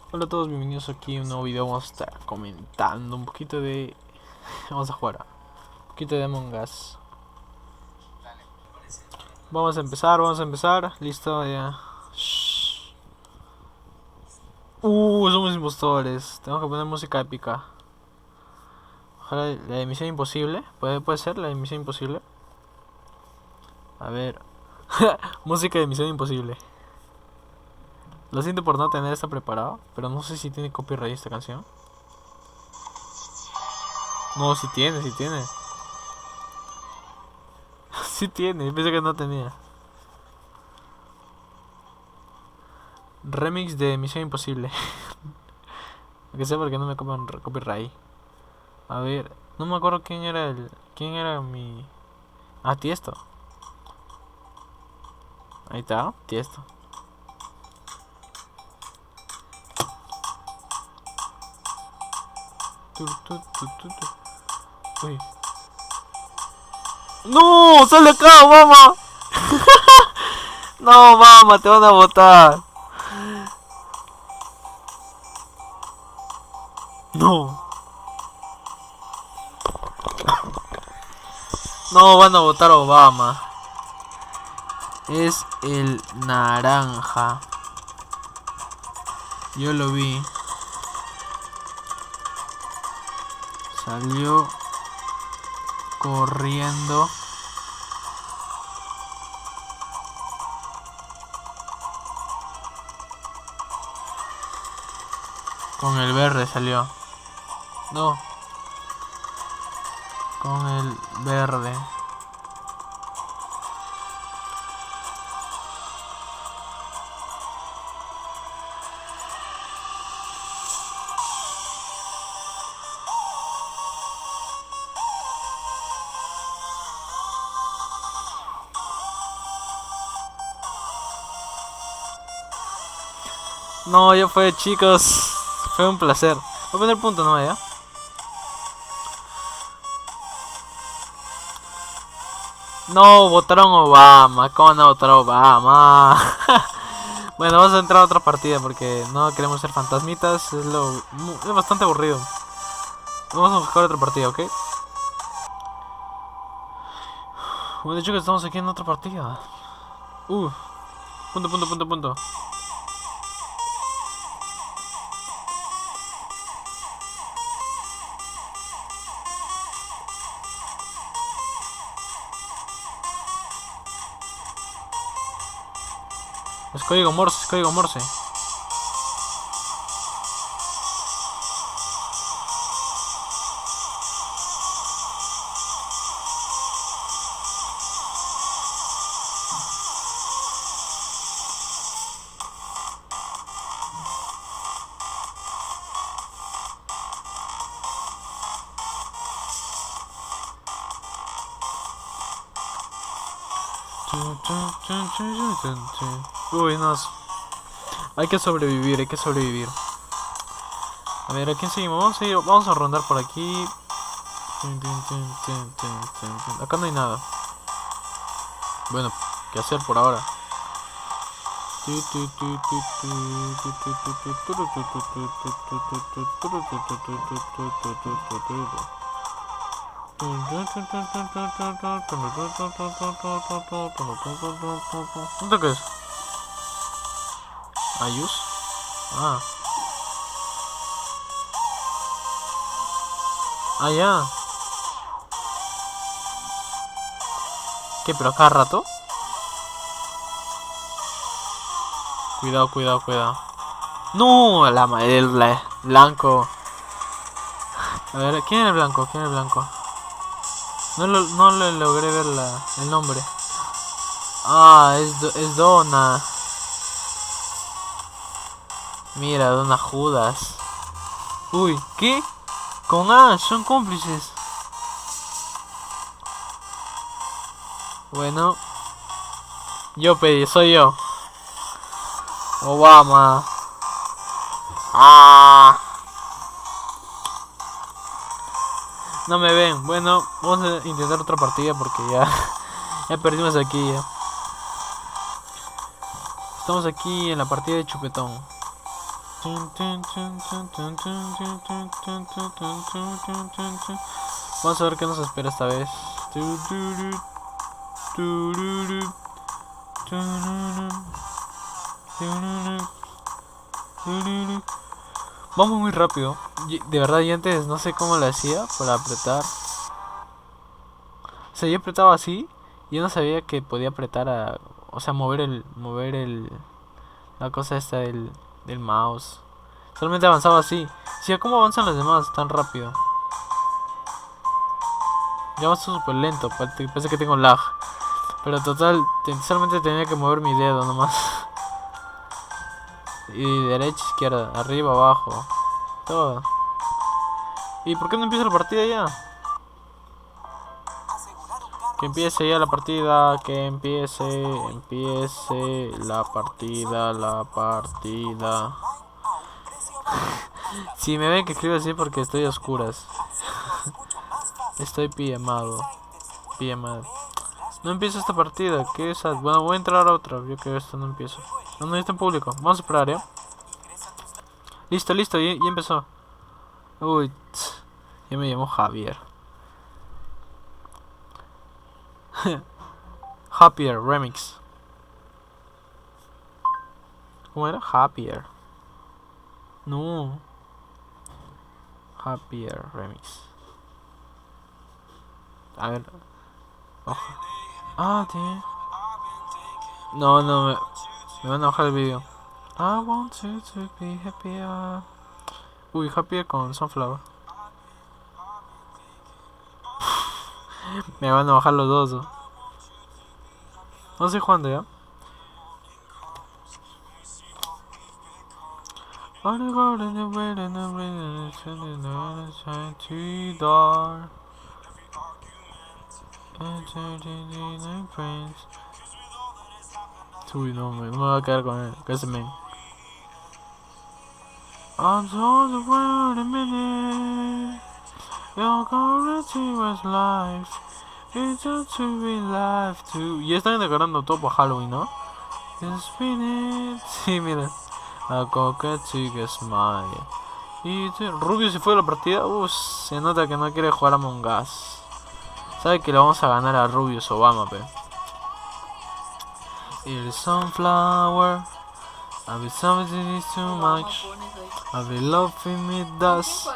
Hola a todos, bienvenidos aquí a un nuevo video. Vamos a estar comentando un poquito de... Vamos a jugar un poquito de Among Us. Vamos a empezar. Listo, ya. Shh. Somos impostores. Tengo que poner música épica. Ojalá la de Misión Imposible. ¿Puede ser la de Misión Imposible? A ver. Música de Misión Imposible. Lo siento por no tener esto preparado, pero no sé si tiene copyright esta canción. No, si tiene, si tiene. Sí tiene, pensé que no tenía. Remix de Misión Imposible. Que sé porque no me copan copyright. A ver, no me acuerdo quién era el. ¿Quién era mi. Ah, Tiesto. Ahí está, Tiesto. Uy. ¡No! ¡Sale acá, Obama! No, Obama, te van a votar. No. No van a votar a Obama. Es el naranja. Yo lo vi. Salió corriendo. Con el verde salió. No. Con el verde. No, ya fue, chicos. Fue un placer. Voy a poner punto, no, ya. No, votaron Obama. ¿Cómo no votaron Obama? Bueno, vamos a entrar a otra partida porque no queremos ser fantasmitas. Es bastante aburrido. Vamos a buscar otra partida, ¿ok? Bueno, chicos, estamos aquí en otra partida. Punto, punto, punto, punto. Es código Morse, es código Morse. Uy, no. Hay que sobrevivir, hay que sobrevivir. A ver, ¿a quién seguimos? Vamos a rondar por aquí. Acá no hay nada. Bueno, ¿qué hacer por ahora? ¿Dónde qué es? ¿Ayus? Ah. Ah, ya. ¿Qué? ¿Pero a cada rato? Cuidado, cuidado, cuidado. No, el blanco. A ver, ¿quién es el blanco? ¿Quién es el blanco? No le logré ver el nombre. Ah, es Donna. Mira, Donna Judas. Uy, ¿qué? Con Ash, son cómplices. Bueno. Yo pedí, soy yo. Obama. Ah. No me ven. Bueno, vamos a intentar otra partida porque ya perdimos aquí ya. Estamos aquí en la partida de chupetón. Vamos a ver qué nos espera esta vez. Vamos muy rápido. De verdad, yo antes no sé cómo lo hacía para apretar. O sea, yo apretaba así. Yo no sabía que podía apretar a... O sea, mover la cosa esta del mouse. Solamente avanzaba así. Sí, ¿cómo avanzan los demás tan rápido? Yo avanzo súper lento, parece que tengo lag. Pero total, solamente tenía que mover mi dedo nomás. Y derecha, izquierda, arriba, abajo. Todo. ¿Y por qué no empieza la partida ya? Que empiece ya la partida, que empiece la partida. Si me ven que escribo así porque estoy a oscuras. Estoy pijamado. No empiezo esta partida, ¿qué es? Bueno, voy a entrar a otra, yo que esto no empiezo. No, ya está en público, vamos a esperar, ¿eh? Listo, ya empezó. Uy, ya me llamo Javier. Happier Remix. ¿Cómo era? Happier. No. Happier Remix. A ver. Ojo. Tío. No, me van a bajar el vídeo. I want you to be happier. Uy, Happier con Sunflower. Me van a bajar los dos. No estoy jugando ya. Uy, no me voy a quedar con ese men. I'm so the world a minute. Your quality was life. It's just to be life too. Y están decorando todo para Halloween, ¿no? Sí, mira. A coca chica smile. Y Rubio se fue de la partida. Se nota que no quiere jugar a Among Us. Sabe que le vamos a ganar a Rubius Obama, pe. It's sunflower. I've been something too much. I've been loving me dust.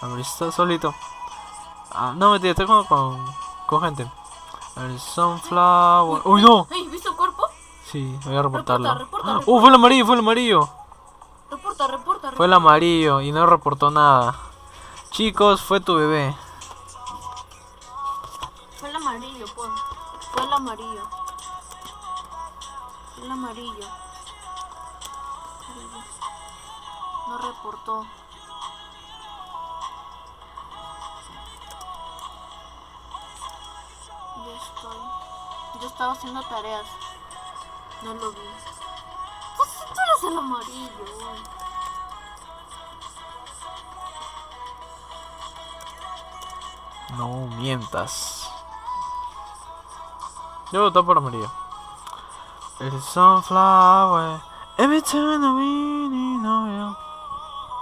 A ver, está solito. No, mentira, estoy jugando con gente. El sunflower. ¡Uy, no! ¿Viste el cuerpo? Sí, voy a reportarlo. Reporta. Fue el amarillo. Reporta. Fue el amarillo y no reportó nada. Chicos, fue tu bebé. Fue el amarillo, pues. Fue el amarillo. No reportó. Yo estaba haciendo tareas. No lo vi. Pues tú eres el amarillo. No mientas. Yo voté por amarillo. El sunflower. Every time I win, no.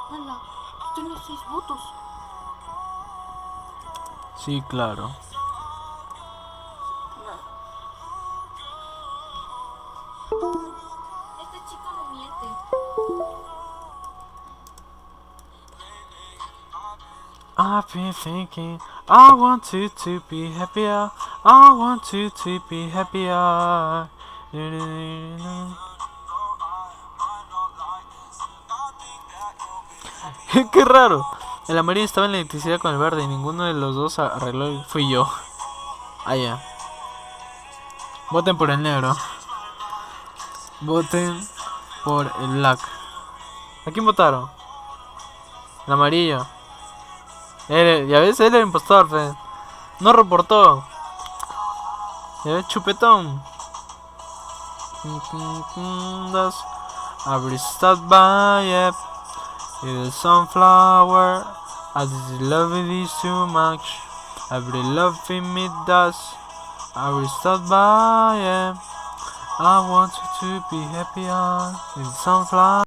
Hola, tienes 6 votos. Sí, claro. Este chico no miente. I've been thinking, I want you to be happier. I want you to be happier. Qué raro. El amarillo estaba en la electricidad con el verde y ninguno de los dos arregló. Fui yo. Ya. Voten por el negro. Voten por el black. ¿A quién votaron? El amarillo. Ya ves, él era el impostor, fe. No reportó. Ya ves, chupetón. I've stopped by, yep. The sunflower. I just love it too much. I've been loving me dust. I've stopped by, yeah. I want you to be happier. The sunflower.